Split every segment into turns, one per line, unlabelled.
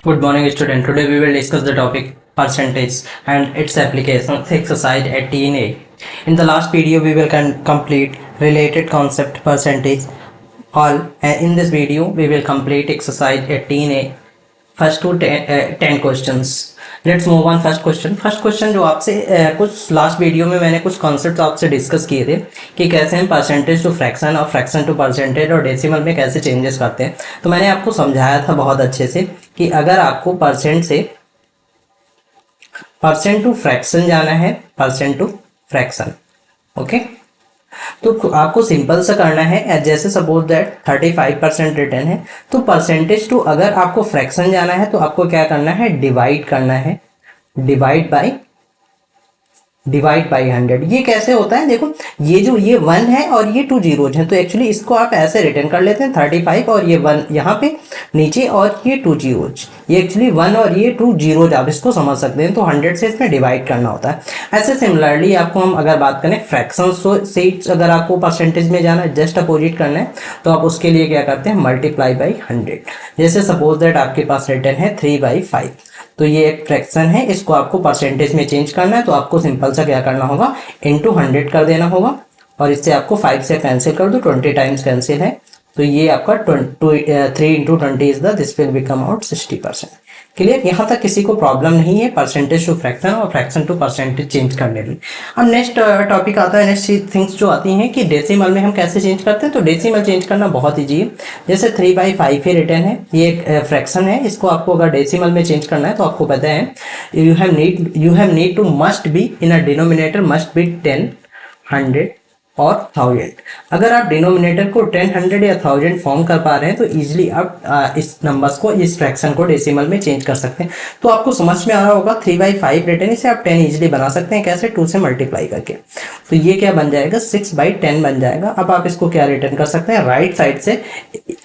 Good morning, student. Today we will discuss the topic percentage and its application exercise 18A. In the last video, we will complete related concept percentage. All in this video, we will complete exercise 18A. First to 10 questions. Let's move on first question जो आपसे कुछ last video में मैंने कुछ concept आपसे discuss किए थे कि कैसे हम परसेंटेज टू फ्रैक्शन और फ्रैक्शन टू परसेंटेज और डेसिमल में कैसे चेंजेस करते हैं। तो मैंने आपको समझाया था बहुत अच्छे से कि अगर आपको परसेंट से परसेंट टू फ्रैक्शन जाना है, परसेंट टू फ्रैक्शन, ओके, तो आपको सिंपल सा करना है। जैसे सपोज दैट 35% रिटर्न है, तो परसेंटेज टू अगर आपको फ्रैक्शन जाना है तो आपको क्या करना है, डिवाइड करना है, डिवाइड बाई 100। ये कैसे होता है, देखो ये 1 है और ये 2 जीरोज हैं, तो एक्चुअली इसको आप ऐसे रिटर्न कर लेते हैं 35 और ये 1 यहाँ पे नीचे और ये 2 जीरोज, ये एक्चुअली 1 और ये 2 जीरोज आप इसको समझ सकते हैं। तो 100 से इसमें डिवाइड करना होता है। ऐसे सिमिलरली आपको हम अगर बात करें फ्रैक्शन से अगर आपको परसेंटेज में जाना है, जस्ट अपोजिट करना है, तो आप उसके लिए क्या करते हैं, मल्टीप्लाई बाई 100। जैसे सपोज दैट आपके पास रिटर्न है 3/5, तो ये एक फ्रैक्शन है, इसको आपको परसेंटेज में चेंज करना है, तो आपको सिंपल सा क्या करना होगा, इंटू 100 कर देना होगा और इससे आपको 5 से कैंसिल कर दो, 20 टाइम्स कैंसिल है, तो ये आपका 3 into 20 is the this will become out 60%। Clear, यहाँ तक किसी को प्रॉब्लम नहीं है परसेंटेज टू फ्रैक्शन और फ्रैक्शन टू परसेंटेज चेंज करने में। अब नेक्स्ट टॉपिक आता है, नेक्स्ट थिंग्स जो आती हैं कि डेसिमल में हम कैसे चेंज करते हैं। तो डेसिमल चेंज करना बहुत ईजी है। जैसे 3/5 ही रिटर्न है, ये एक फ्रैक्शन है, इसको आपको अगर डेसिमल में चेंज करना है तो आपको पता है you have need to must be in a denominator must be 10, 100 और 1000। अगर आप डिनोमिनेटर को 10, 100 या 1000 फॉर्म कर पा रहे हैं तो इजीली आप इस नंबर्स को, इस फ्रैक्शन को डेसिमल में चेंज कर सकते हैं। तो आपको समझ में आ रहा होगा 3/5 रिटर्न, इसे आप 10 इजीली बना सकते हैं। कैसे, 2 से मल्टीप्लाई करके। तो ये क्या बन जाएगा, 6/10 बन जाएगा। अब आप इसको क्या रिटर्न कर सकते हैं, राइट साइड से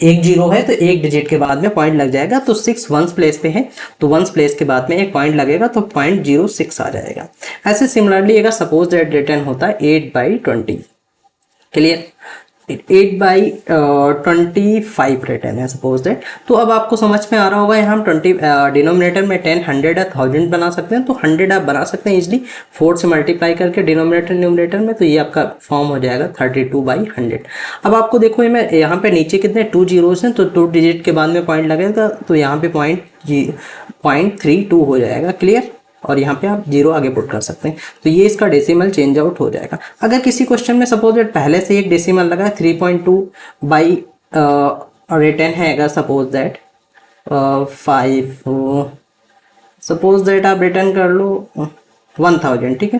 एक जीरो है तो एक डिजिट के बाद में पॉइंट लग जाएगा, तो 6 वंस प्लेस पे है तो वंस प्लेस के बाद में एक पॉइंट लगेगा तो 0.06 आ जाएगा। ऐसे सिमिलरली अगर सपोज दैट रिटर्न होता है 8/20, क्लियर, 8/25 रिटर्न है सपोज दैट, तो अब आपको समझ में आ रहा होगा यहाँ हम 20 डिनोमिनेटर में 10, 100 या 1000 बना सकते हैं। तो 100 आप बना सकते हैं इजिली 4 से मल्टीप्लाई करके डिनोमिनेटर न्यूमिनेटर में, तो ये आपका फॉर्म हो जाएगा 32/100। अब आपको देखो मैं यहाँ पे नीचे कितने 2 जीरोस हैं, तो 2 डिजिट के बाद में पॉइंट लगेगा, तो यहाँ पे 0.32 हो जाएगा। क्लियर, और यहाँ पे आप 0 आगे पुट कर सकते हैं, तो ये इसका डेसिमल चेंज आउट हो जाएगा। अगर किसी क्वेश्चन में सपोज दैट पहले से एक डेसिमल लगा है 3.2 बाई रिटर्न है, अगर सपोज दैट 5, सपोज दैट आप रिटर्न कर लो 1000, ठीक है,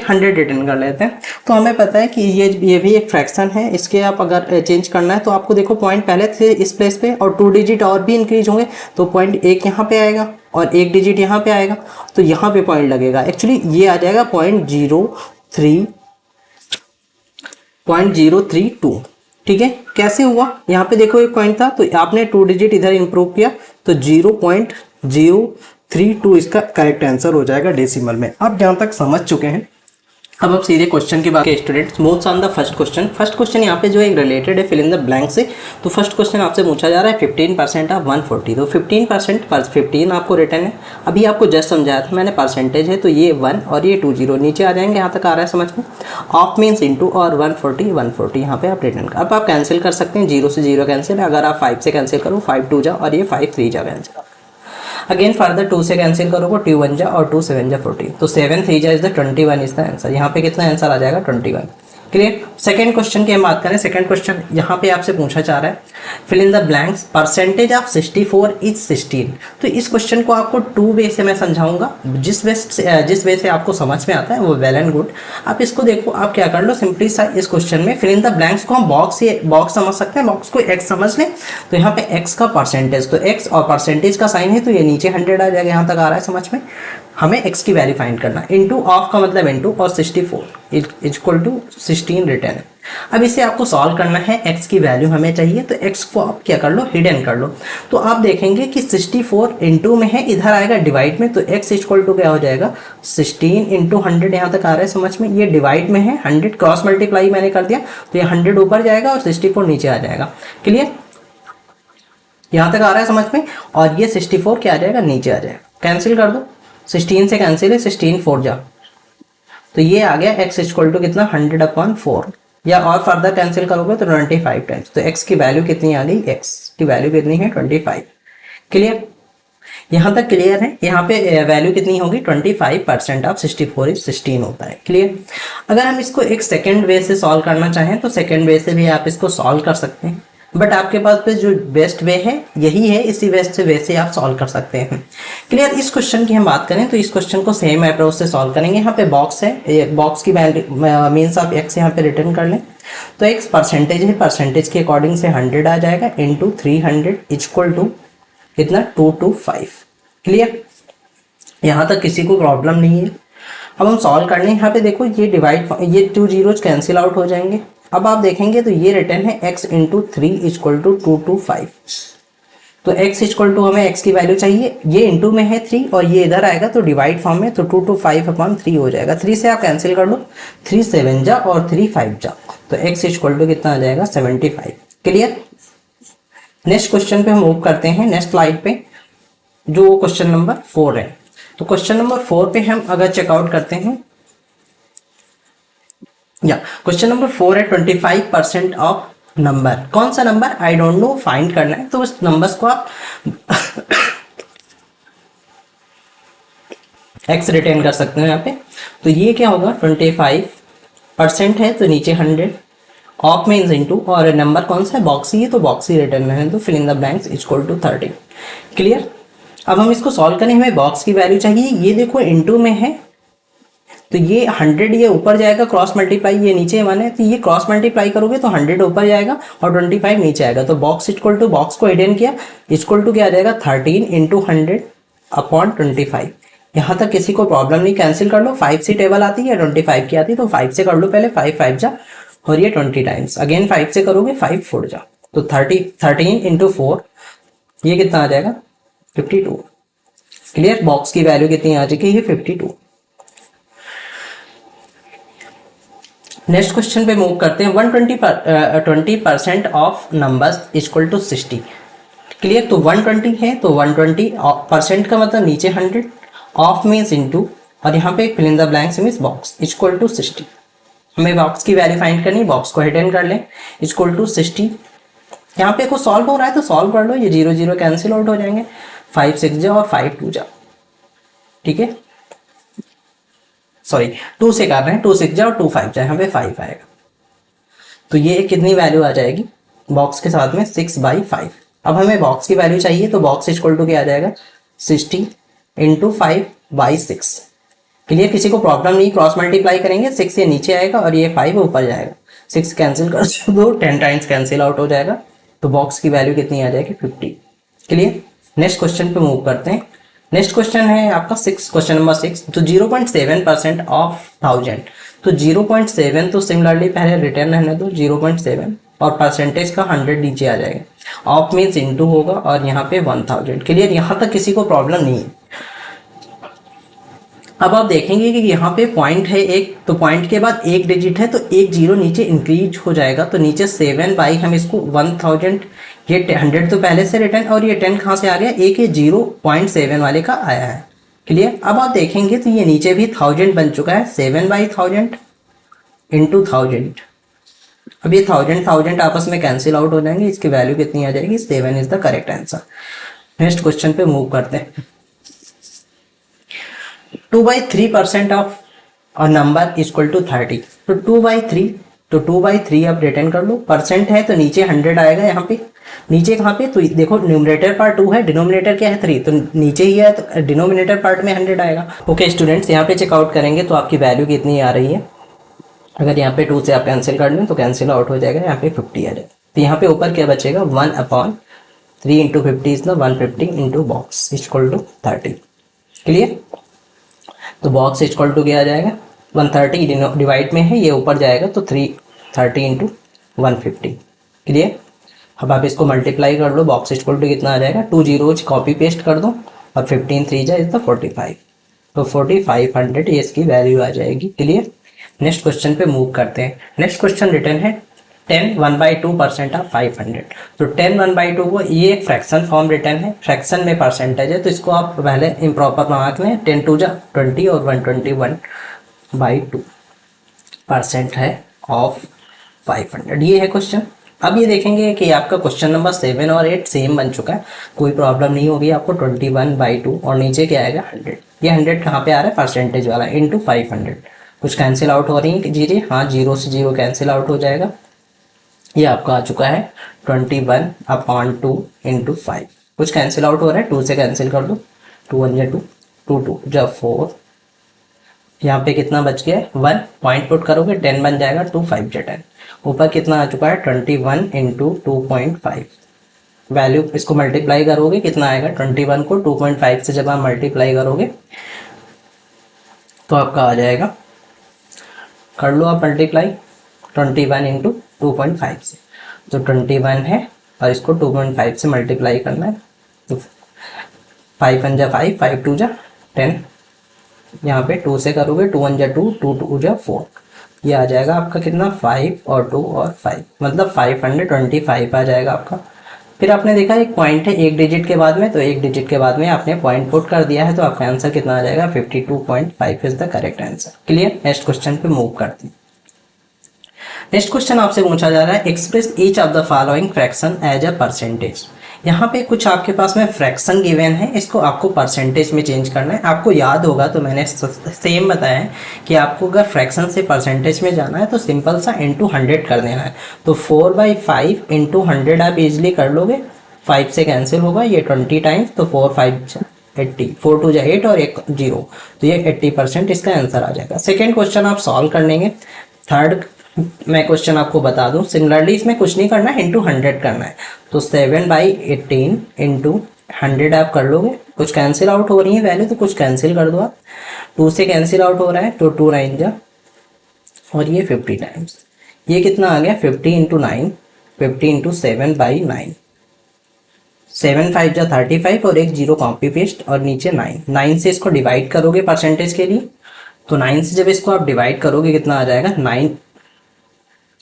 100 रिटर्न कर लेते हैं। तो हमें पता है कि ये भी एक फ्रैक्शन है, इसके आप अगर चेंज करना है तो आपको देखो पॉइंट पहले थे इस प्लेस पे और 2 डिजिट और भी इंक्रीज होंगे, तो पॉइंट एक यहाँ पे आएगा और एक डिजिट यहाँ पे आएगा, तो यहाँ पे पॉइंट लगेगा। एक्चुअली ये आ जाएगा 0.032, ठीक है। कैसे हुआ, यहाँ पे देखो एक पॉइंट था तो आपने 2 डिजिट इधर इंप्रूव किया, तो 0.032 इसका करेक्ट आंसर हो जाएगा डेसिमल में। आप जहाँ तक समझ चुके हैं, अब आप सीधे क्वेश्चन की बात के students moves on the first question यहाँ पे जो एक रिलेटेड है फिल इन द ब्लैंक से। तो फर्स्ट क्वेश्चन आपसे पूछा जा रहा है 15% ऑफ 140, तो 15% पर 15 आपको रिटर्न है। अभी आपको जस्ट समझाया था मैंने, परसेंटेज है तो ये 1 और ये 2 जीरो नीचे आ जाएंगे, यहाँ तक आ रहा है समझ में। ऑफ मीन्स इंटू और 140 यहाँ पे आप रिटर्न अब आप कैंसिल कर सकते हैं, 0 से 0 कैंसिल, अगर आप 5 से कैंसिल करो 5 2 जा और ये 5 3 जा कैंसिल। अगेन फर्दर 2 से कैंसिल करोगे 2 1 जा और 2 7 जा 14, तो 7 3 जा is the 21 is the answer. यहाँ पे कितना आंसर आ जाएगा 21। क्लियर। सेकंड क्वेश्चन की हम बात करें, सेकंड क्वेश्चन यहाँ पे आपसे पूछा जा रहा है fill in the blanks percentage of 64 is 16। तो इस क्वेश्चन को आपको 2 वे से मैं समझाऊंगा, जिस वे से आपको समझ में आता है वो वेल एंड गुड। आप इसको देखो, आप क्या कर लो, सिंपली सा इस क्वेश्चन में फिल इन द ब्लैंक्स को हम बॉक्स समझ सकते हैं, बॉक्स को एक्स समझ लें, तो यहाँ पे एक्स का परसेंटेज, तो एक्स और परसेंटेज का साइन है तो ये नीचे 100 आ जाएगा, यहाँ तक आ रहा है समझ में। हमें x की वैल्यू फाइंड करना, इनटू ऑफ का मतलब इनटू और 64 इक्वल टू 16 रिटर्न है। अब इसे आपको सॉल्व करना है, x की वैल्यू हमें चाहिए, तो x को आप क्या कर लो, हिडन कर लो। तो आप देखेंगे कि 64 इंटू में है, इधर आएगा डिवाइड में, तो x इक्वल टू क्या हो जाएगा 16 इंटू 100, यहाँ तक आ रहा है समझ में। ये डिवाइड में है, 100 क्रॉस मल्टीप्लाई मैंने कर दिया, तो ये 100 ऊपर जाएगा और 64 नीचे आ जाएगा। क्लियर। यहाँ तक आ रहा है समझ में। और ये 64 क्या आ जाएगा, नीचे आ जाएगा, कैंसिल कर दो, 16 से कैंसिल है, 16 4 जा, तो ये आ गया x इक्वल टू कितना 100/4, या और फर्दर कैंसिल करोगे तो 25 टाइम्स, तो x की वैल्यू कितनी आ गई, x की वैल्यू कितनी है 25। क्लियर, यहाँ तक क्लियर है। यहाँ पे वैल्यू कितनी होगी 25% ऑफ 64 इज 16 होता है। क्लियर, अगर हम इसको एक सेकेंड वे से सॉल्व करना चाहें तो सेकेंड वे से भी आप इसको सॉल्व कर सकते हैं, बट आपके पास पे जो बेस्ट वे है यही है, इसी वे से आप सॉल्व कर सकते हैं। क्लियर, इस क्वेश्चन की हम बात करें तो इस क्वेश्चन को सेम अप्रोच से सॉल्व करेंगे। यहाँ पे बॉक्स है, बॉक्स की वैल्यू मीन्स आप x यहाँ पे रिटर्न कर लें, तो x परसेंटेज है, परसेंटेज के अकॉर्डिंग से 100 आ जाएगा इंटू 300 इक्वल टू कितना 225। क्लियर, यहाँ तक किसी को प्रॉब्लम नहीं है। अब हम सॉल्व करने, यहाँ पे देखो ये डिवाइड, ये 2 जीरोज कैंसिल आउट हो जाएंगे। अब आप देखेंगे तो ये रिटर्न है x इंटू 3 इक्वल टू 225, तो x इक्वल टू हमें x की वैल्यू चाहिए, ये इंटू में है 3 और ये इधर आएगा तो डिवाइड फॉर्म में, तो 225/3 हो जाएगा। 3 से आप कैंसिल कर लो, 3 7 जा और 3 5 जा, तो x इक्वल टू कितना आ जाएगा 75। क्लियर, नेक्स्ट क्वेश्चन पे हम मूव करते हैं, नेक्स्ट स्लाइड पे, जो क्वेश्चन नंबर 4 है। तो क्वेश्चन नंबर 4 पे हम अगर चेकआउट करते हैं, या क्वेश्चन नंबर 4 है 25% ऑफ नंबर, कौन सा number I don't know, find करना है। तो उस नंबर्स को आप x रिटेन कर सकते हो यहाँ पे। तो ये क्या होगा 25% है तो नीचे 100, ऑफ मीन्स इनटू, और नंबर कौन सा है बॉक्सी है तो बॉक्सी रिटर्न है, तो fill in the blanks equal to 30। Clear, अब हम इसको सॉल्व करें, हमें बॉक्स की वैल्यू चाहिए, ये देखो इनटू में है तो ये 100 ये ऊपर जाएगा, क्रॉस मल्टीप्लाई ये नीचे माने, तो ये क्रॉस मल्टीप्लाई करोगे तो 100 ऊपर जाएगा और 25 नीचे आएगा, तो बॉक्स इक्वल टू, बॉक्स को हिडन किया, इक्वल टू क्या आ जाएगा 13 इंटू 100/25। यहाँ तक किसी को प्रॉब्लम नहीं, कैंसिल कर लो, 5 से टेबल आती है 25 की आती है, तो 5 से कर लो पहले, 5 5 जा और ये 20 टाइम्स, अगेन 5 से करोगे 5 4 जा, तो 13 इंटू 4 ये कितना आ जाएगा 52। क्लियर, बॉक्स की वैल्यू कितनी आ जाएगी ये 52। नेक्स्ट क्वेश्चन पे मूव करते हैं, 20% of numbers equal to 60। Clear, तो 120 है तो 120% का मतलब नीचे 100, ऑफ मीन्स इनटू, और यहाँ पे fill in the blanks means box equal to 60। हमें बॉक्स की वैल्यू फाइंड करनी, बॉक्स को हिडन कर लें, इक्वल टू 60। यहाँ पे कुछ सॉल्व हो रहा है तो सॉल्व कर लो, ये 0 0 कैंसिल आउट हो जाएंगे, 5 6 जा और 5 2 जा, ठीक है, सॉरी 2 से कर रहे हैं, 2 6 जा और 2 5 जा, यहाँ पे 5 आएगा, तो ये कितनी वैल्यू आ जाएगी बॉक्स के साथ में 6/5। अब हमें बॉक्स की वैल्यू चाहिए तो बॉक्स इक्वल टू क्या आ जाएगा 60 इंटू 5/6। क्लियर, किसी को प्रॉब्लम नहीं, क्रॉस मल्टीप्लाई करेंगे, 6 ये नीचे आएगा और ये 5 ऊपर जाएगा, 6 कैंसिल कर दो, 10 टाइम्स कैंसिल आउट हो जाएगा, तो बॉक्स की वैल्यू कितनी आ जाएगी 50। क्लियर, नेक्स्ट क्वेश्चन पे मूव करते हैं। नेक्स्ट क्वेश्चन है आपका क्वेश्चन नंबर 6, तो 0.7% ऑफ 1000, तो 0.7 तो सिमिलरली पहले रिटर्न रहने दो 0.7 और परसेंटेज का 100 नीचे आ जाएगा, ऑफ मीन्स इनटू होगा और यहाँ पे 1000। क्लियर, यहाँ तक किसी को प्रॉब्लम नहीं है। अब आप देखेंगे कि यहाँ पे पॉइंट है एक, तो पॉइंट के बाद एक डिजिट है तो एक जीरो नीचे इंक्रीज हो जाएगा, तो नीचे 7 बाई हम इसको 1000, ये 100 तो पहले से रिटर्न, और ये 10 कहाँ से आ गया, एक ये 0.7 वाले का आया है। क्लियर, अब आप देखेंगे तो ये नीचे भी 1000 बन चुका है, 7/1000 इंटू 1000। अब ये 1000 आपस में कैंसिल आउट हो जाएंगे, इसकी वैल्यू कितनी आ जाएगी 7 is the correct answer. Next question पे मूव करते हैं, 2/3% of a number equal to 30, तो 2/3, तो 2/3 आप रिटर्न कर लो, परसेंट है तो नीचे 100 आएगा, यहाँ पे नीचे कहाँ पे, तो देखो न्यूमरेटर पार्ट 2 है, डिनोमिनेटर क्या है 3, तो नीचे ही है तो डिनोमिनेटर पार्ट में 100 आएगा। ओके स्टूडेंट्स, यहाँ पे चेकआउट करेंगे तो आपकी वैल्यू कितनी आ रही है, अगर यहाँ पे 2 से आप कैंसिल कर लें तो कैंसिल आउट हो जाएगा, यहाँ पे 50 आ जाएगा, तो यहाँ पे ऊपर क्या बचेगा 1/3 into 50 is the 150 into box equal to 30। Clear, तो बॉक्स इक्वल टू क्या आ जाएगा 130 डिवाइड में है, ये ऊपर जाएगा तो 330 इंटू 150। क्लियर, अब आप इसको मल्टीप्लाई कर लो, बॉक्स इक्वल टू कितना आ जाएगा, 2 जीरोज कॉपी पेस्ट कर दो और 15 3 जा इज द 45, तो 4500 ये इसकी वैल्यू आ जाएगी। क्लियर, नेक्स्ट क्वेश्चन पे मूव करते हैं। नेक्स्ट क्वेश्चन रिटर्न है 10 1/2% ऑफ 500। तो 10 1/2 को ये एक फ्रैक्शन फॉर्म रिटर्न है, फ्रैक्शन में परसेंटेज है, तो इसको आप पहले इम्प्रॉपर बना के लें। 10 2 जा 20 और 121/2% है ऑफ 500। ये है क्वेश्चन। अब ये देखेंगे कि आपका क्वेश्चन नंबर 7 और 8 सेम बन चुका है, कोई प्रॉब्लम नहीं होगी आपको। 21/2 और नीचे क्या आएगा 100। ये 100 कहाँ पे आ रहा है, परसेंटेज वाला, इंटू 500। कुछ कैंसिल आउट हो रही है चीज़ें, हाँ, 0 से 0 कैंसिल आउट हो जाएगा। ये आपका आ चुका है 21/2 इंटू 5। कुछ कैंसिल आउट हो रहा है, 2 से कैंसिल कर दो, 2 1 2, 2 2 जब 4, यहाँ पे कितना बच गया है 1, पॉइंट पुट करोगे 10 बन जाएगा, 2 5 जा 10। ऊपर कितना आ चुका है 21 इंटू 2.5। वैल्यू इसको मल्टीप्लाई करोगे कितना आएगा, 21 को 2.5 से जब आप मल्टीप्लाई करोगे तो आपका आ जाएगा, कर लो आप मल्टीप्लाई 21 इंटू 2.5 से, तो 21 है और इसको 2.5 से मल्टीप्लाई करना है। तो 5 1 जा 5, 5 2 जा 10, यहाँ पे 2 से करोगे, 2 1 जा 2, 2 2 जा 4। ये आ जाएगा आपका कितना 5 और 2 और 5, मतलब 525 आ जाएगा आपका। फिर आपने देखा एक पॉइंट है एक डिजिट के बाद में, तो एक डिजिट के बाद में आपने पॉइंट पुट कर दिया है, तो आपका आंसर कितना आ जाएगा 52.5 is the correct answer. Clear. Next question पे मूव करते हैं। नेक्स्ट क्वेश्चन आपसे पूछा जा रहा है, express each of the following fraction as a percentage. यहाँ पे कुछ आपके पास में फ्रैक्शन गिवन है, इसको आपको परसेंटेज में चेंज करना है। आपको याद होगा तो मैंने सेम बताया है कि आपको अगर फ्रैक्शन से परसेंटेज में जाना है तो सिंपल सा इंटू 100 कर देना है। तो 4/5 इंटू 100 आप इजिली कर लोगे, 5 से कैंसिल होगा, ये 20 टाइम्स, तो 4 5 80, 4 2 8 और 1 0, तो ये 80% इसका आंसर आ जाएगा। सेकेंड क्वेश्चन आप सॉल्व कर लेंगे। थर्ड मैं क्वेश्चन आपको बता दूं, सिमिलरली इसमें कुछ नहीं करना है, इंटू 100 करना है। तो 7/18 इंटू 100 आप कर लोगे, कुछ कैंसिल आउट हो रही है वैल्यू तो कुछ कैंसिल कर दो आप, 2 से कैंसिल आउट हो रहा है, तो 2 9 जा, और ये 50 टाइम्स, ये कितना आ गया 50 इंटू 9, 50 इंटू 7/9, 7 5 जा 35 और एक 0 कॉपी पेस्ट और नीचे 9 से इसको डिवाइड करोगे परसेंटेज के लिए, तो 9 से जब इसको आप डिवाइड करोगे कितना आ जाएगा 9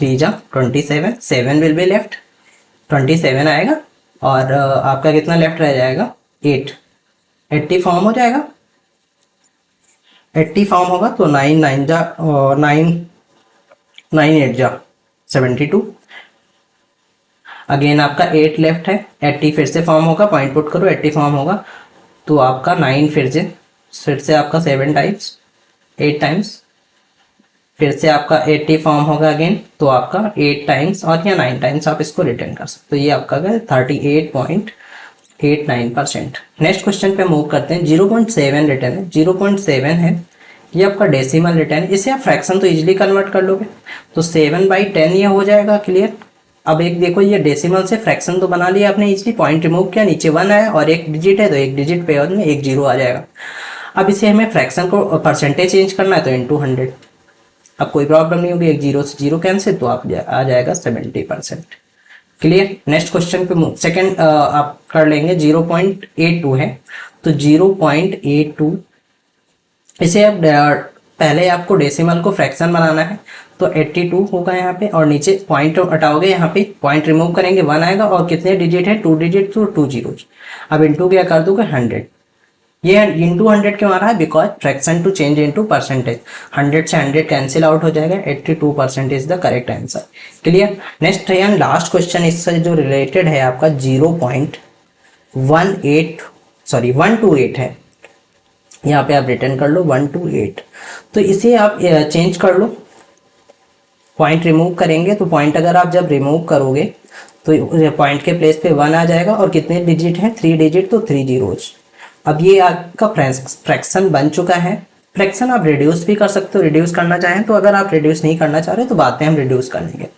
3 जा 27, 7 विल बी लेफ्ट, 27 आएगा, और आपका कितना लेफ्ट रह जाएगा 8, 80 फॉर्म हो जाएगा। 80 फॉर्म होगा तो 9 9 जा 9 9 8 जा 72, अगेन आपका 8 लेफ्ट है, 80 फिर से फॉर्म होगा, पॉइंट पुट करो, 80 फॉर्म होगा, तो आपका 9 फिर से आपका 7 टाइम्स 8 टाइम्स, फिर से आपका 80 फॉर्म होगा अगेन, तो आपका 8 टाइम्स और या 9 टाइम्स आप इसको रिटर्न कर सकते हो। तो ये आपका 38.89%। नेक्स्ट क्वेश्चन पे मूव करते हैं। 0.7 रिटर्न है, 0.7 है, ये आपका डेसिमल रिटर्न है, इसे आप फ्रैक्शन तो इजीली कन्वर्ट कर लोगे, तो 7/10 ये हो जाएगा। क्लियर। अब एक देखो, ये डेसिमल से फ्रैक्शन तो बना लिया आपने इजीली, पॉइंट रिमूव किया, नीचे 1 आया और एक डिजिट है, तो एक डिजिट पे और में एक 0 आ जाएगा। अब इसे हमें फ्रैक्शन को परसेंटेज चेंज करना है, तो इंटू 100, अब कोई प्रॉब्लम नहीं होगी, एक 0 से 0 कैंसिल, तो आप आ जाएगा 70%। क्लियर। नेक्स्ट क्वेश्चन पे सेकंड आप कर लेंगे। 0.82 है, तो 0.82 इसे आप पहले आपको डेसिमल को फ्रैक्शन बनाना है, तो 82 होगा यहाँ पे, और नीचे पॉइंट हटाओगे, यहाँ पे पॉइंट रिमूव करेंगे 1 आएगा, और कितने डिजिट है 2 डिजिट, तो 2 जीरोज। अब इंटू क्या कर दोगे 100, ये इंटू 100 क्यों आ रहा है, because fraction to change into percentage, 100 से 100 कैंसिल आउट हो जाएगा, 82% is the correct answer. Clear. Next है लास्ट क्वेश्चन, इससे जो रिलेटेड है आपका 128 है, यहाँ पे आप रिटर्न कर लो 128, तो इसे आप चेंज कर लो, पॉइंट रिमूव करेंगे, तो पॉइंट अगर आप जब रिमूव करोगे तो पॉइंट के प्लेस पे 1 आ जाएगा, और कितने डिजिट है 3 डिजिट, तो 3 जीरोज। अब ये आपका फ्रैक्शन बन चुका है। फ्रैक्शन आप रिड्यूस भी कर सकते हो, रिड्यूस करना चाहें तो, अगर आप रिड्यूस नहीं करना चाह रहे तो बाद में हम रिड्यूस कर लेंगे।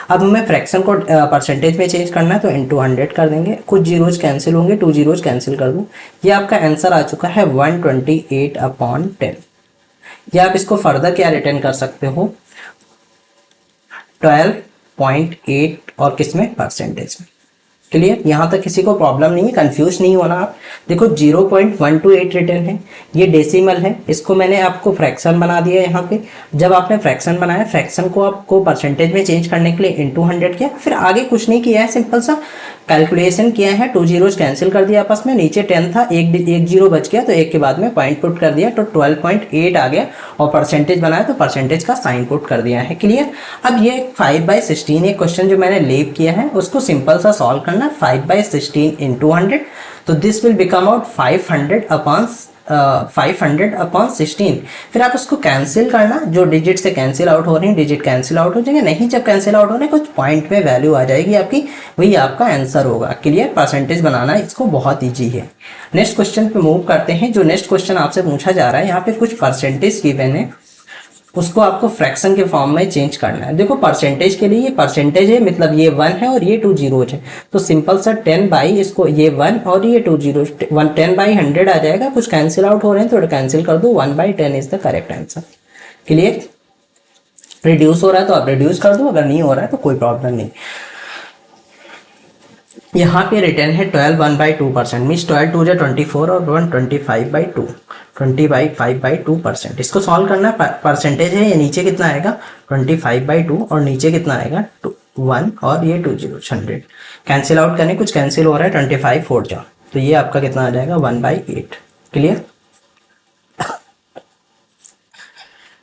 अब हमें फ्रैक्शन को परसेंटेज में चेंज करना है, तो इंटू 100 कर देंगे, कुछ जीरोज कैंसिल होंगे, 2 जीरोज कैंसिल कर दूँ, ये आपका आंसर आ चुका है 128/10। या आप इसको फर्दर क्या रिटर्न कर सकते हो 12.8 और किस में परसेंटेज में। क्लियर, यहाँ तक किसी को प्रॉब्लम नहीं है, कंफ्यूज नहीं होना आप। देखो 0.128 रिटर्न है, ये डेसिमल है, इसको मैंने आपको फ्रैक्शन बना दिया यहाँ पे। जब आपने फ्रैक्शन बनाया, फ्रैक्शन को आपको परसेंटेज में चेंज करने के लिए इनटू 100 किया, फिर आगे कुछ नहीं किया है, सिंपल सा कैलकुलेशन किया है, 2 जीरोज कैंसिल कर दिया आपस में, नीचे 10 था, एक जीरो बच गया तो एक के बाद में पॉइंट पुट कर दिया तो 12.8 आ गया, और परसेंटेज बनाया तो परसेंटेज का साइन पुट कर दिया है। क्लियर। अब ये 5/16 एक क्वेश्चन जो मैंने लीव किया है उसको सिंपल सा सॉल्व करना, 5/16 इंटू 100, तो दिस विल बिकम आउट 500/16। फिर आप उसको कैंसिल करना, जो डिजिट से कैंसिल आउट हो रही है डिजिट कैंसिल आउट हो जाएंगे, नहीं जब कैंसिल आउट हो रहे कुछ पॉइंट में वैल्यू आ जाएगी आपकी, वही आपका आंसर होगा। क्लियर, परसेंटेज बनाना इसको बहुत ईजी है। नेक्स्ट क्वेश्चन पे मूव करते हैं। जो नेक्स्ट क्वेश्चन आपसे पूछा जा रहा है, यहाँ पे कुछ परसेंटेज गिवन है, उसको आपको फ्रैक्शन के फॉर्म में चेंज करना है। देखो परसेंटेज के लिए ये परसेंटेज है, मतलब ये 1 है और ये 2 जीरोज है, तो सिंपल सा 10 बाई इसको, ये 1 और ये 2 जीरो, 10/100 आ जाएगा, कुछ कैंसिल आउट हो रहे हैं तो कैंसिल कर दो, 1/10 is the correct answer. Clear, reduce हो रहा है तो आप रिड्यूस कर दो, अगर नहीं हो रहा है तो कोई प्रॉब्लम नहीं। यहाँ पे रिटर्न है 12 1/2%, मीन्स 12 2 जा 24 और 1 25/2, 25/2%। इसको सॉल्व करना है, परसेंटेज है, ये नीचे कितना आएगा 25/2 और नीचे कितना आएगा 1 और ये 2 जीरो 100, कैंसिल आउट करने, कुछ कैंसिल हो रहा है, 25 4 जा, तो ये आपका कितना आ जाएगा 1/8। क्लियर।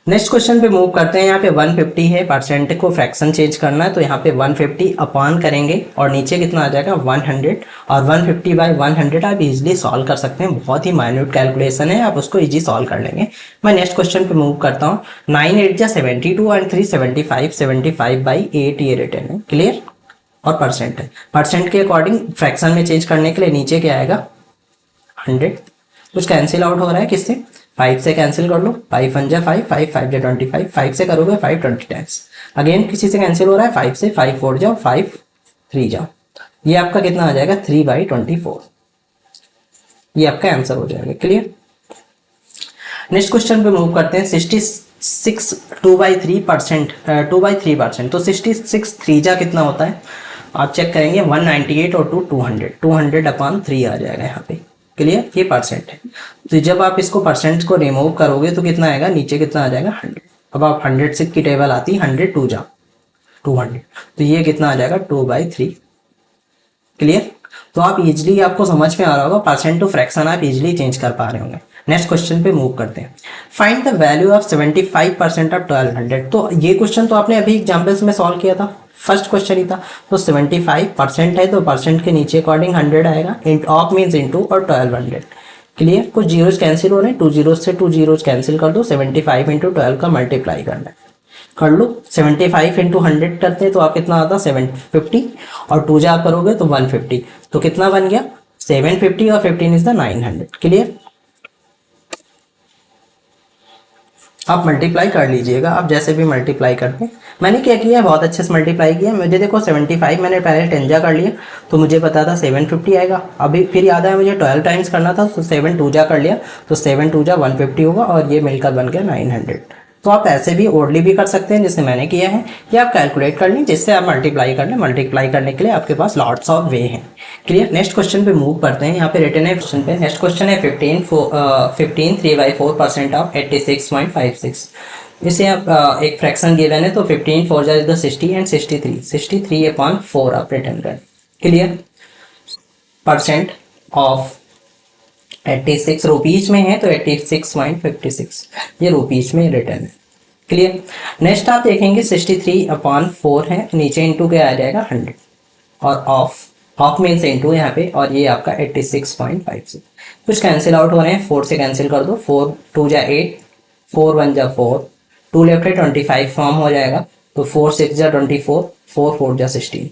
नेक्स्ट क्वेश्चन पे मूव करते हैं। यहाँ पे 150 है, परसेंट को फ्रैक्शन चेंज करना है, तो यहाँ पे 150 अपॉन करेंगे और नीचे कितना आ जाएगा 100, और 150/100 आप इजीली सॉल्व कर सकते हैं, बहुत ही माइन्यूट कैलकुलेशन है, आप उसको इजी सॉल्व कर लेंगे। मैं नेक्स्ट क्वेश्चन पे मूव करता हूँ। 9 8 जा 72 एंड 3 75, 75/8 ये रिटर्न है। क्लियर, और परसेंट है, परसेंट के अकॉर्डिंग फ्रैक्शन में चेंज करने के लिए नीचे क्या आएगा 100, कुछ कैंसिल आउट हो रहा है किससे, 5 से कैंसिल कर लो, 5 1 जा 5, 5 5 जा 25, 5 से करोगे 5 20 टाइम्स, अगेन किसी से कैंसिल हो रहा है, 5 से 5 4 जाओ, 5 3 जाओ, ये आपका कितना आ जाएगा 3/24, ये आपका आंसर हो जाएगा। क्लियर। नेक्स्ट क्वेश्चन पे मूव करते हैं। 66 2/3%, 2/3%, तो 66 3 जा कितना होता है, आप चेक करेंगे 198 और 200, 200/3 आ जाएगा यहाँ पे। क्लियर, ये परसेंट है, तो जब आप इसको परसेंट को रिमूव करोगे तो कितना आएगा, नीचे कितना आ जाएगा 100। अब आप 100 से की टेबल आती है, 100 2 जा 200, तो ये कितना आ जाएगा 2/3। क्लियर, तो आप इजिली, आपको समझ में आ रहा होगा, परसेंट टू फ्रैक्शन आप इजिली चेंज कर पा रहे होंगे। नेक्स्ट क्वेश्चन पे मूव करते हैं। Find the value of 75% of 1200, तो ये क्वेश्चन तो आपने अभी एग्जाम्पल्स में सॉल्व किया था, फर्स्ट क्वेश्चन ही था, तो 75% है तो परसेंट के नीचे अकॉर्डिंग 100 आएगा, इंट ऑफ मीन्स इंटू और 1200। क्लियर, कुछ जीरोज कैंसिल हो रहे हैं, 2 जीरोज से 2 जीरोज कैंसिल कर दो, 75 इंटू 12 का मल्टीप्लाई करना है, कर लो। 75 इंटू 100 करते हैं तो आप कितना आता 750, और 2 जा करोगे तो 150, तो कितना बन गया 750 और 15 इज द 900। क्लियर, आप मल्टीप्लाई कर लीजिएगा, आप जैसे भी मल्टीप्लाई करते हैं। मैंने क्या किया, बहुत अच्छे से मल्टीप्लाई किया, मुझे देखो 75 मैंने पहले 10 जा कर लिया तो मुझे पता था 750 आएगा, अभी फिर याद आया मुझे 12 टाइम्स करना था तो 7 2 जा कर लिया, तो 7 2 जा 150 होगा और ये मिलकर बन गया 900। तो आप ऐसे भी ओडली भी कर सकते हैं जैसे मैंने किया है, या आप कैलकुलेट कर लें जिससे आप मल्टीप्लाई कर लें। मल्टीप्लाई करने के लिए आपके पास लॉट्स ऑफ वे हैं। क्लियर, नेक्स्ट क्वेश्चन पे मूव करते हैं। यहाँ पे रिटर्न है क्वेश्चन पे, नेक्स्ट क्वेश्चन है 15 3/4% ऑफ 86.56। इसे आप एक फ्रैक्शन गिवन है तो 15 4 जा 60 एंड 63/4 आप रिटर्न करें। क्लियर, परसेंट ऑफ 86 रुपीज में है तो 86.56 ये रुपीज में रिटर्न है। क्लियर, नेक्स्ट आप देखेंगे 63/4 है, नीचे इंटू क्या आ जाएगा 100, और ऑफ मीन्स इंटू यहाँ पे, और ये आपका 86.56। कुछ कैंसिल आउट हो रहे हैं, 4 से कैंसिल कर दो, 4 2 जा 8, 4 1 जा 4, 2 लेफ्ट है 25 फॉर्म हो जाएगा, तो 4 6 जा 24, 4 4 जा 16,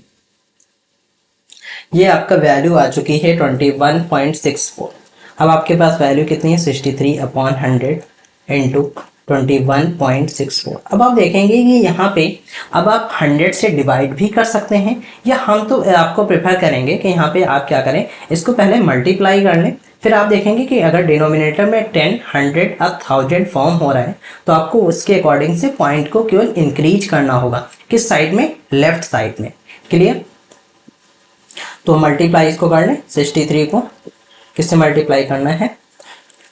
ये आपका वैल्यू आ चुकी है 21.64। अब आपके पास वैल्यू कितनी है 63/100 इंटू 21.64। अब आप देखेंगे कि यहाँ पे अब आप 100 से डिवाइड भी कर सकते हैं, या हम तो आपको प्रेफर करेंगे कि यहाँ पे आप क्या करें, इसको पहले मल्टीप्लाई कर लें, फिर आप देखेंगे कि अगर डिनोमिनेटर में 10 100 और 1000 फॉर्म हो रहा है तो आपको उसके अकॉर्डिंग से पॉइंट को केवल इंक्रीज करना होगा, किस साइड में, लेफ्ट साइड में। क्लियर, तो मल्टीप्लाई इसको कर लें, 63 को किससे मल्टीप्लाई करना है,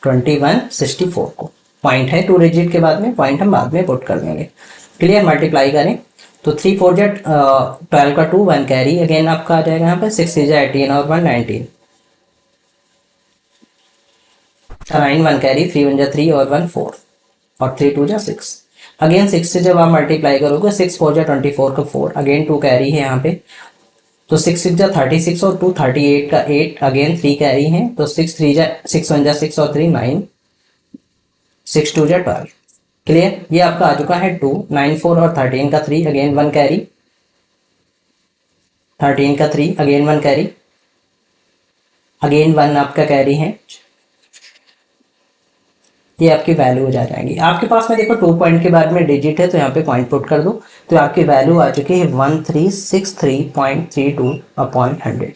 2164 को। पॉइंट है 2 डिजिट के बाद में, पॉइंट हम बाद में पुट कर देंगे। क्लियर, मल्टीप्लाई करें तो 3 4 जा 12 का 2 1 कैरी, अगेन आपका आ जाएगा यहाँ पे 6 जा 18 और 1 19, 9 1 कैरी, 3 1 जा 3 और 1 4 और 3 2 जा 6। अगेन 6 से जब आप मल्टीप्लाई करोगे 6 4 जा 24 का 4, अगेन 2 कैरी है यहाँ पे, तो 6 6 जा 36 और 2 38 का 8, अगेन 3 कैरी है, तो 6 3 जा 6 1 जा 6 और 3 9, 6 2 जा 12। क्लियर, ये आपका आ चुका है 2 9 4 और 13 का 3, अगेन 1 कैरी, 13 का 3, अगेन 1 कैरी, अगेन 1 आपका कैरी है। ये आपकी वैल्यू हो जाएगी। आपके पास में देखो 2 पॉइंट के बाद में डिजिट है, तो यहाँ पे पॉइंट पुट कर दो, तो आपकी वैल्यू आ चुकी है 1363.32 अपॉन 100।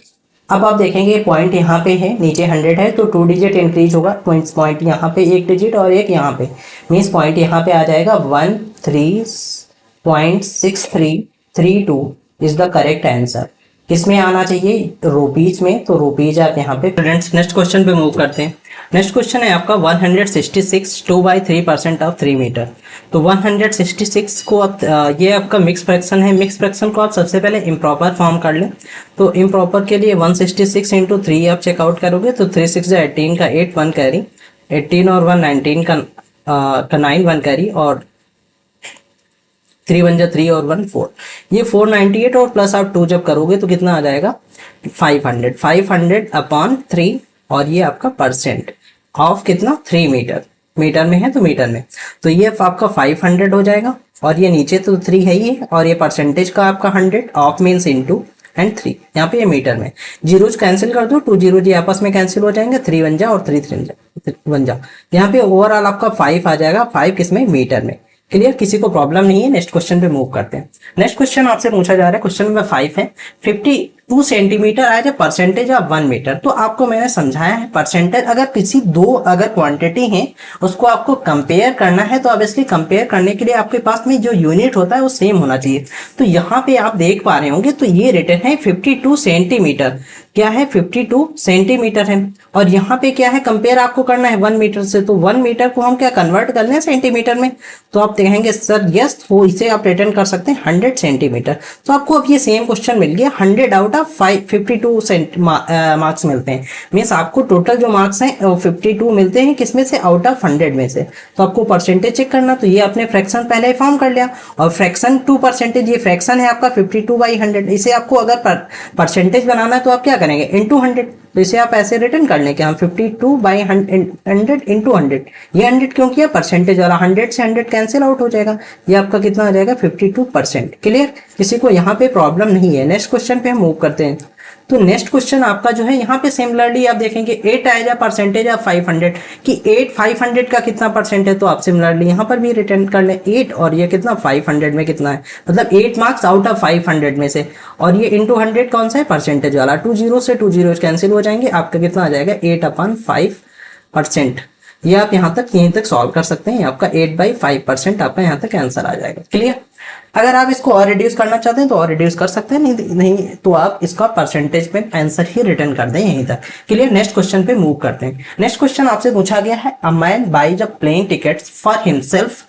अब आप देखेंगे पॉइंट यहाँ पे है, नीचे 100 है, तो 2 डिजिट इंक्रीज होगा, पॉइंट यहाँ पे 1 डिजिट और एक यहाँ पे, मीन्स पॉइंट यहाँ पे आ जाएगा 13.6332 इज द करेक्ट आंसर। किसमें आना चाहिए, रुपीज में, तो रुपीज आप यहाँ पे। स्टूडेंट्स नेक्स्ट क्वेश्चन पे मूव करते हैं। नेक्स्ट क्वेश्चन है आपका 166 2/3% ऑफ 3 मीटर। तो 166 को आप ये आपका मिक्स फ्रैक्शन है, मिक्स फ्रैक्शन को आप सबसे पहले इम्प्रॉपर फॉर्म कर लें। तो इम्प्रॉपर के लिए 166 इंटू 3 आप चेकआउट करोगे, तो 3 6 18 का 8 1 कैरी, 18 और 1 19 का 9 1 कैरी, और 3 1 जा 3 और 1 4, ये 498 और प्लस आप 2 जब करोगे तो कितना आ जाएगा 500 अपॉन 3, और ये आपका परसेंट ऑफ कितना 3 मीटर, मीटर में है तो मीटर में, तो ये आपका 500 हो जाएगा, और ये नीचे तो 3 है ही, और ये परसेंटेज का आपका 100 ऑफ मीन्स इनटू एंड 3, यहाँ पे ये मीटर में। जीरोज कैंसिल कर दो, 2 जीरो जी आपस में कैंसिल हो जाएंगे, 3 1 जा और 3 3 1 जा, यहाँ पे ओवरऑल आपका 5 आ जाएगा, 5 किसमें, मीटर में। क्लियर, किसी को प्रॉब्लम नहीं है। नेक्स्ट क्वेश्चन पे मूव करते हैं। नेक्स्ट क्वेश्चन आपसे पूछा जा रहा है, क्वेश्चन नंबर 5 है, 52 सेंटीमीटर आया जो परसेंटेज ऑफ 1 मीटर। तो आपको मैंने समझाया है परसेंटेज, अगर किसी दो अगर क्वांटिटी है उसको आपको कंपेयर करना है, तो ऑब्वियसली कंपेयर करने के लिए आपके पास में जो यूनिट होता है वो सेम होना चाहिए। तो यहाँ पे आप देख पा रहे होंगे, तो ये रिटर्न है 52 सेंटीमीटर, क्या है 52 सेंटीमीटर है, और यहाँ पे क्या है कंपेयर आपको करना है 1 मीटर से, तो 1 मीटर को हम क्या कन्वर्ट कर लें सेंटीमीटर में, तो आप कहेंगे सर यस, वो इसे आप रिटर्न कर सकते हैं 100 सेंटीमीटर। तो आपको अब ये सेम क्वेश्चन मिल गया, 100 आउट ऑफ 52 मार्क्स मिलते हैं, मीन्स आपको टोटल जो मार्क्स हैं 52 मिलते हैं, किसमें से, आउट ऑफ 100 में से। तो आपको परसेंटेज चेक करना, तो ये आपने फ्रैक्शन पहले ही फॉर्म कर लिया, और फ्रैक्शन 2%, ये फ्रैक्शन है आपका 52/100, इसे आपको अगर परसेंटेज बनाना है तो आप क्या करेंगे, इंटू 100, तो इसे आप ऐसे रिटर्न कर लें कि हम 52/100 इंटू 100, ये 100 क्यों किया, परसेंटेज वाला, 100 से 100 कैंसिल आउट हो जाएगा, ये आपका कितना आ जाएगा 52%। क्लियर, किसी को यहाँ पे प्रॉब्लम नहीं है। नेक्स्ट क्वेश्चन पे हम मूव करते हैं। तो नेक्स्ट क्वेश्चन आपका जो है यहाँ पे सिमिलरली आप देखेंगे 8 आएगा परसेंटेज ऑफ 500 कि 8 500 का कितना परसेंट है, तो आप सिमिलरली यहाँ पर भी रिटर्न कर लें 8, और ये कितना 500 में कितना है, मतलब 8 मार्क्स आउट ऑफ 500 में से, और ये इंटू 100 कौन सा है, परसेंटेज वाला, 2 जीरो से 2 जीरो कैंसिल हो जाएंगे, आपका कितना आ जाएगा 8/5%। ये आप यहाँ तक यहीं तक सॉल्व कर सकते हैं, आपका 8/5% आपका यहाँ तक आंसर आ जाएगा। क्लियर, अगर आप इसको और रिड्यूस करना चाहते हैं तो और रिड्यूस कर सकते हैं, नहीं तो आप इसका परसेंटेज में आंसर ही रिटर्न कर दें यहीं तक। क्लियर, नेक्स्ट क्वेश्चन पे मूव करते हैं। नेक्स्ट क्वेश्चन आपसे पूछा गया है, a man buys a plane tickets for himself,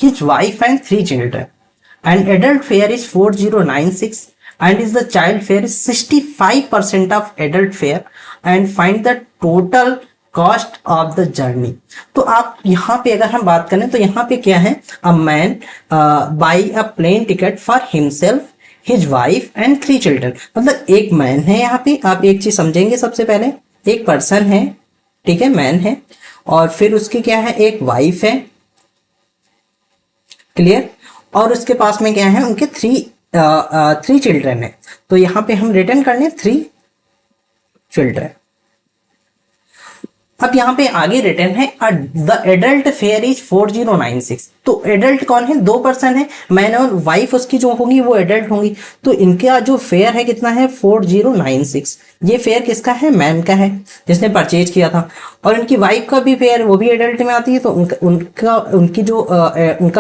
his wife and 3 children, and adult fare is 4096 and is the child fare is 65% of adult fare, and find the total cost of the journey. तो आप यहाँ पे अगर हम बात करें तो यहाँ पे क्या है, a man buy a plane ticket for himself, his wife and 3 children, मतलब एक मैन है, यहाँ पे आप एक चीज समझेंगे, सबसे पहले एक पर्सन है, ठीक है, मैन है, और फिर उसकी क्या है, एक वाइफ है, क्लियर, और उसके पास में क्या है, उनके 3 चिल्ड्रन है। तो यहाँ पे हम रिटर्न कर लें 3 चिल्ड्रन। अब यहाँ पे आगे रिटर्न है, द एडल्ट फेयर इज 4096, तो एडल्ट कौन है, 2 पर्सन है, मैन और वाइफ उसकी जो होंगी वो एडल्ट होंगी। तो इनका जो फेयर है कितना है 4096। ये फेयर किसका है, मैन का है जिसने परचेज किया था। और इनकी वाइफ का भी फेयर, वो भी एडल्ट में आती है, तो उनका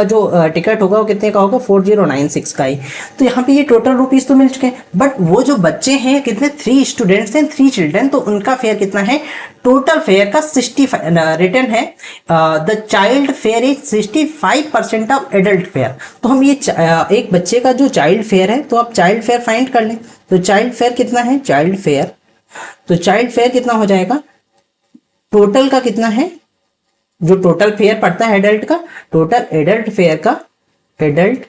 जो टिकट होगा वो कितने का होगा 4096 का ही। तो यहाँ पे ये टोटल रुपीज तो मिल चुके हैं, बट वो जो बच्चे हैं कितने 3 स्टूडेंट्स हैं, 3 चिल्ड्रन, तो उनका फेयर कितना है, टोटल फेयर का 65 रिटर्न है the child fare is 65% of adult fair. तो हम ये एक बच्चे का जो चाइल्ड फेयर है, तो आप चाइल्ड फेयर फाइंड कर लें। तो चाइल्ड फेयर कितना है, चाइल्ड फेयर, तो चाइल्ड फेयर कितना हो जाएगा, टोटल का कितना है, जो टोटल फेयर पड़ता है एडल्ट का, टोटल एडल्ट फेयर का, एडल्ट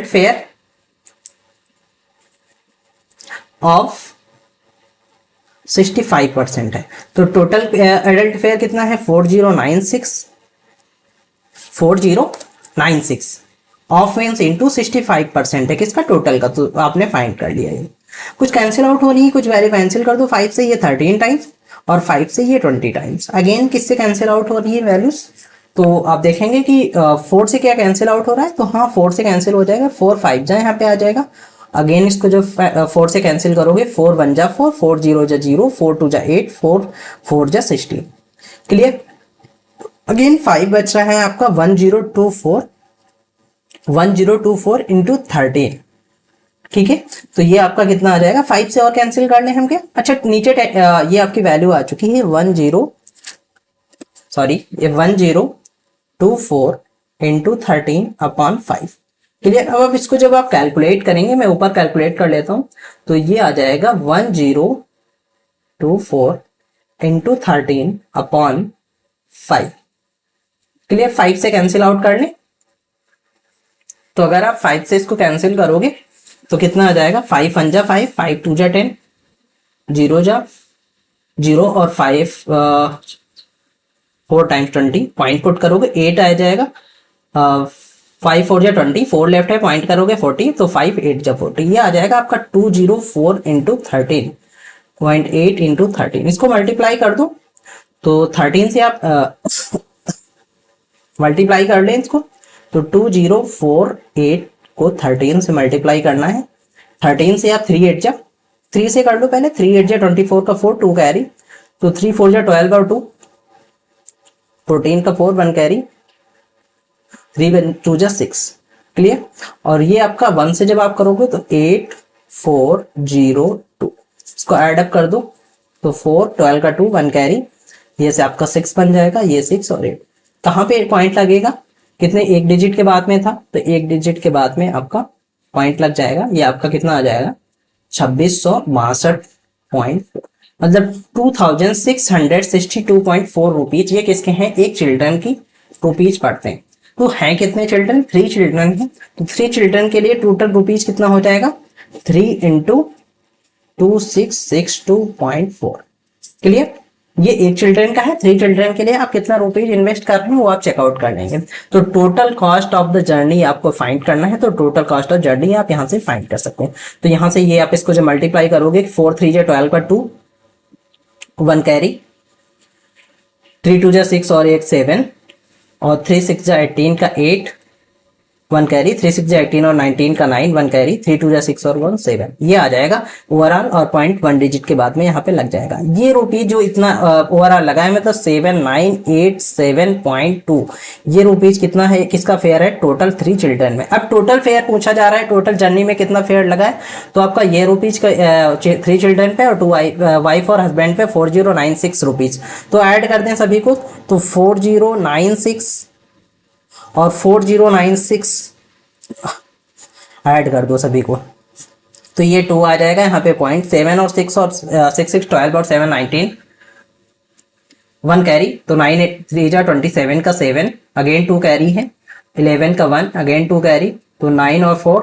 फेयर ऑफ 65% है। तो टोटल एडल्ट फेयर कितना है 4096 ऑफ मीन्स इंटू 65% है किसका, टोटल का। तो आपने फाइंड कर लिया। ये कुछ कैंसिल आउट हो रही है, कुछ वैल्यू कैंसिल कर दो, 5 से ये 13 टाइम्स और 5 से ये 20 टाइम्स। अगेन किससे कैंसिल आउट हो रही है वैल्यूज, तो आप देखेंगे कि 4 से क्या कैंसिल आउट हो रहा है, तो हाँ 4 से कैंसिल हो जाएगा, 4 5 जा यहाँ पे आ जाएगा। अगेन इसको जो 4 से कैंसिल करोगे, 4 1 जा 4, 4 0 जा 0, 4 2 जा 8, 4 4 जा 16। क्लियर। अगेन 5 बच रहा है आपका 1024 इंटू 13। ठीक है, तो ये आपका कितना आ जाएगा, 5 से और कैंसिल कर लें हम क्या। अच्छा नीचे ये आपकी वैल्यू आ चुकी है 1024 इंटू 13 अपॉन 5। क्लियर। अब इसको जब आप कैलकुलेट करेंगे, मैं ऊपर कैलकुलेट कर लेता हूं, तो ये आ जाएगा 1024 इंटू 13 अपॉन 5। क्लियर। 5 से कैंसिल आउट कर लें, तो अगर आप 5 से इसको कैंसिल करोगे तो कितना आ जाएगा, 5 1 जा 5, 5 2 जा 10, 0 जा 0 और 5 4 टाइम्स 20, पॉइंट पुट करोगे 8 आ जाएगा। 5 4 जा 20, 4 लेफ्ट है, पॉइंट करोगे 40, तो 5 8 जा 40, ये आ जाएगा आपका 204 इंटू 13, 0.8 इंटू 13। इसको मल्टीप्लाई कर दो, तो 13 से आप मल्टीप्लाई कर लें इसको, तो 2048 को 13 से मल्टीप्लाई करना है। 13 से आप 3 8 जा 3 से कर लो पहले, 3 8 जा 24 का 4, 2 कैरी, तो 3 4 जा 12 और 2, 14 का 4, 1 कैरी, 3 2 जा 6। क्लियर। और ये आपका 1 से जब आप करोगे तो 8 4 0 2, इसको ऐड अप कर दो, तो 4 12 का 2, 1 कैरी, ये से आपका 6 बन जाएगा, ये 6 और 8। कहाँ पे पॉइंट लगेगा, कितने एक डिजिट के बाद में था, तो एक डिजिट के बाद में आपका पॉइंट लग जाएगा। ये आपका कितना आ जाएगा 2662.4, मतलब 2662.4 रुपीज। ये किसके हैं, एक चिल्ड्रन की रुपीज पड़ते हैं। तो हैं कितने चिल्ड्रन, 3 चिल्ड्रन हैं, तो 3 चिल्ड्रन के लिए टोटल रुपीज कितना हो जाएगा, 3 इंटू 2662.4। क्लियर। ये एक चिल्ड्रन का है, 3 चिल्ड्रन के लिए आप कितना रुपीज इन्वेस्ट कर रहे हैं वो आप चेकआउट कर लेंगे। तो total cost of the journey आपको फाइंड करना है, तो टोटल कॉस्ट ऑफ जर्नी आप यहां से फाइंड कर सकते हैं। तो यहां से ये आप इसको जो मल्टीप्लाई करोगे, 4 3 जा 12 का 2, 1 कैरी, 3 2 जा 6 और 1 7, और 3 6 जा 18 का 8, 1 कैरी, 3 6 जा 18 और 19 का 9, 1 कैरी, 3 2 जा 6 और 1 7। ये आ जाएगा ओवरऑल, और पॉइंट 1 डिजिट के बाद में यहाँ पे लग जाएगा। ये रुपीज जो इतना ओवरऑल लगा है, मतलब 7987.2, ये रुपीज कितना है, किसका फेयर है, टोटल 3 चिल्ड्रन में। अब टोटल फेयर पूछा जा रहा है, टोटल जर्नी में कितना फेयर लगा है, तो आपका ये रुपीज का 3 चिल्ड्रन पे और 2 वाइफ और हस्बैंड पे 4096 रुपीज। तो ऐड कर दें सभी को, तो 4096 और 4096 ऐड कर दो सभी को, तो ये 2 आ जाएगा यहाँ पे पॉइंट, 7 और 6 और 6 6 12 और 7 19, 1 कैरी, तो 9 8 3 जा 27 का 7, अगेन 2 कैरी है, 11 का 1, अगेन 2 कैरी, तो 9 और 4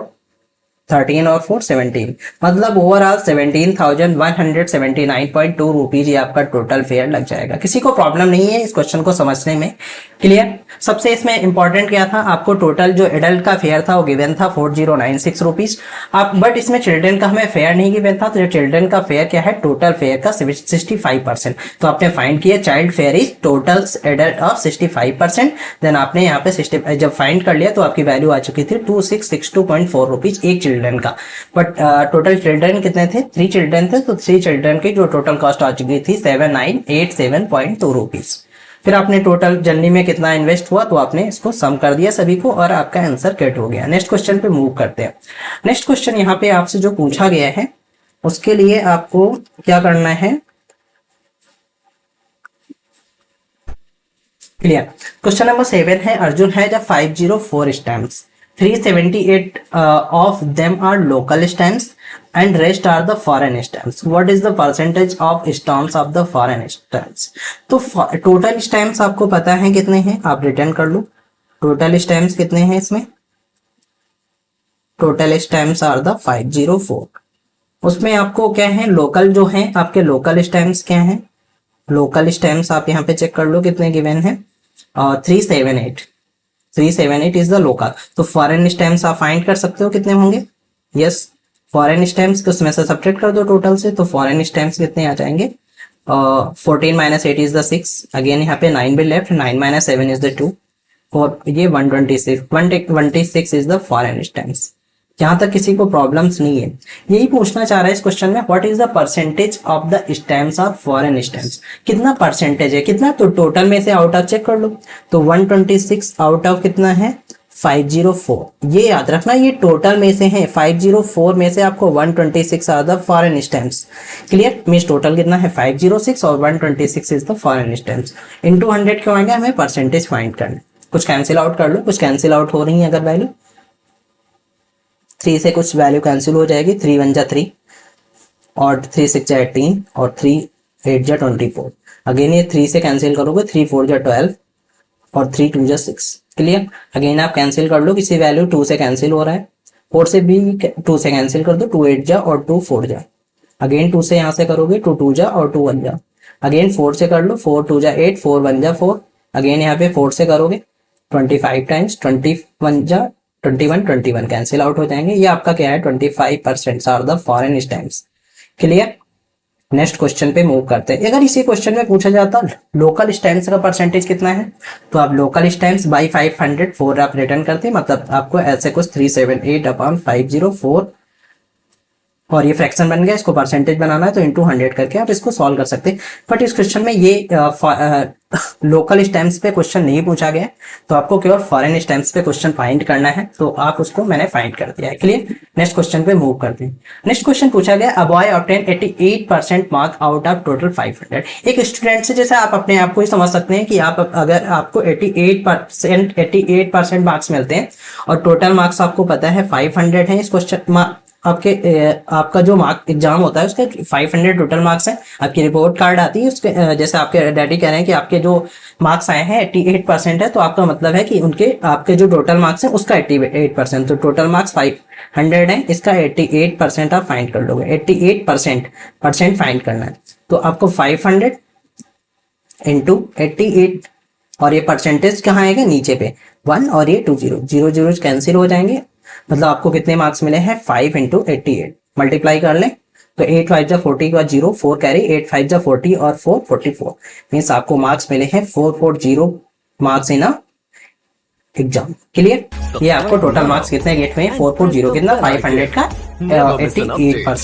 13 और 4 17, मतलब ओवरऑल 17,179.2 रुपीज ये आपका टोटल फेयर लग जाएगा। किसी को प्रॉब्लम नहीं है इस क्वेश्चन को समझने में? क्लियर? सबसे इसमें इंपॉर्टेंट क्या था, आपको टोटल जो एडल्ट का फेयर था वो गिवन था 4096 रुपीज। आप बट इसमें चिल्ड्रन का हमें फेयर नहीं गिवन था, तो चिल्ड्रन का फेयर क्या है, टोटल फेयर का 65%। तो आपने फाइंड किया child fare is total adult of 65%। Then आपने यहाँ पे 60 जब फाइंड कर लिया तो आपकी वैल्यू आ चुकी थी 2662.4 रुपीज एक चिल्ड्रन का। बट टोटल चिल्ड्रन कितने थे, 3 चिल्ड्रन थे, तो 3 चिल्ड्रन की जो टोटल कॉस्ट आ चुकी थी 7987.2 रुपीज। फिर आपने टोटल जर्नी में कितना इन्वेस्ट हुआ तो आपने इसको सम कर दिया सभी को और आपका आंसर गेट हो गया। नेक्स्ट क्वेश्चन पे मूव करते हैं। नेक्स्ट क्वेश्चन यहाँ पे आपसे जो पूछा गया है उसके लिए आपको क्या करना है, क्लियर? क्वेश्चन नंबर 7 है, अर्जुन है जब 504 stamps, 378 of them are local stamps and rest are the foreign stamps. What is the percentage of stamps of the foreign stamps? तो टोटल स्टैम्प्स आपको पता है कितने हैं, आप रिटर्न कर लो। टोटल स्टैम्प्स कितने हैं इसमें, टोटल स्टैम्प्स आर द 504। उसमें आपको क्या है, लोकल जो है आपके लोकल स्टैम्प्स क्या हैं, लोकल स्टैम्प्स आप यहाँ पे चेक कर लो कितने गिवन है, 378 इज द लोकल। तो फॉरेन स्टैम्प्स आप फाइंड कर सकते हो कितने होंगे, यस फॉरेन स्टैम्प्स उसमें से सब्ट्रैक्ट कर दो टोटल से, तो फॉरेन स्टैम्प्स कितने आ जाएंगे, 14 - 8 इज द 6, अगेन यहाँ पे 9 भी लेफ्ट, 9 - 7 इज द 2, और ये 126 इज द फॉरेन स्टैम्प्स। जहां तक किसी को प्रॉब्लम्स नहीं है, यही पूछना चाह रहा है इस क्वेश्चन में, what is the percentage of the stamps of foreign stamps, कितना परसेंटेज है, कितना, तो टोटल में से आउट ऑफ चेक कर लो, तो 126 आउट ऑफ कितना है 504, ये याद रखना ये टोटल में से है, 504 में से आपको 126 are the foreign stamps. Clear? Means total कितना है 506 और 126 is the foreign stamps. Into 100 क्यों आएगा, हमें परसेंटेज फाइंड करना, कुछ कैंसिल आउट कर लो, कुछ कैंसिल आउट हो रही है अगर वैल्यू 3 से कुछ वैल्यू कैंसिल हो जाएगी, 3 1 जा 3 और 3 6 जा 18 और 3 8 जा 24, अगेन ये 3 से कैंसिल करोगे 3 4 जा 12 और 3 2 जा 6। क्लियर? अगेन आप कैंसिल कर लो, किसी वैल्यू 2 से कैंसिल हो रहा है, 4 से भी 2 से कैंसिल कर दो, 2 8 जा और 2 4 जा, अगेन 2 से यहाँ से करोगे 2 2 जा और 2 1 जा, अगेन 4 से कर लो, 4 2 जा 8, 4 1 जा 4, अगेन यहाँ पे 4 से करोगे 25 टाइम्स, 21 जा 21 कैंसिल आउट हो जाएंगे, ये आपका क्या है 25% are the foreign stamps. Clear? Next question पे मूव करते हैं। अगर इसी क्वेश्चन में पूछा जाता लोकल स्टैम्प्स का परसेंटेज कितना है, तो आप लोकल स्टैम्प्स बाई 504 आप रिटर्न करते हैं, मतलब आपको ऐसे कुछ 378/504 और ये फ्रैक्शन बन गया, इसको परसेंटेज बनाना है तो इनटू 100 करके आप इसको सॉल्व कर सकते हैं। बट इस क्वेश्चन में ये लोकल स्टैम्प्स पे क्वेश्चन नहीं पूछा गया, तो आपको केवल फॉरेन स्टैम्प्स पे क्वेश्चन फाइंड करना है, तो आप उसको मैंने फाइंड कर दिया है। क्लियर? नेक्स्ट क्वेश्चन पे मूव करते हैं। नेक्स्ट क्वेश्चन पूछा गया, a boy obtain 88% mark out of total 500। एक स्टूडेंट से जैसे आप अपने आप को ही समझ सकते हैं कि आप अगर आपको 88% मार्क्स मिलते हैं और टोटल मार्क्स आपको पता है 500 है, इस क्वेश्चन आपका जो मार्क एग्जाम होता है उसके 500 टोटल मार्क्स हैं, आपकी रिपोर्ट कार्ड आती है उसके, जैसे आपके डैडी कह रहे हैं कि आपके जो मार्क्स आए हैं 88% है, तो आपका मतलब है कि उनके आपके जो टोटल मार्क्स हैं उसका 88%, तो टोटल मार्क्स 500 है, इसका 88% आप फाइंड कर लोगे, 88% फाइंड करना है, तो आपको 500 इंटू 88 और ये परसेंटेज कहाँ आएगा नीचे पे 1 और ये 2 0 कैंसिल हो जाएंगे, मतलब आपको कितने मार्क्स मिले हैं 5 इंटू 88 मल्टीप्लाई कर लें तो 8 5 जा 40 का 0 4 कैरी 8 5 जा 40 और 4 44 मीन्स आपको मार्क्स मिले हैं 440 मार्क्स इन एग्जाम। क्लियर? ये आपको टोटल मार्क्स कितने गेट हुए हैं 440 कितना 500 का 88%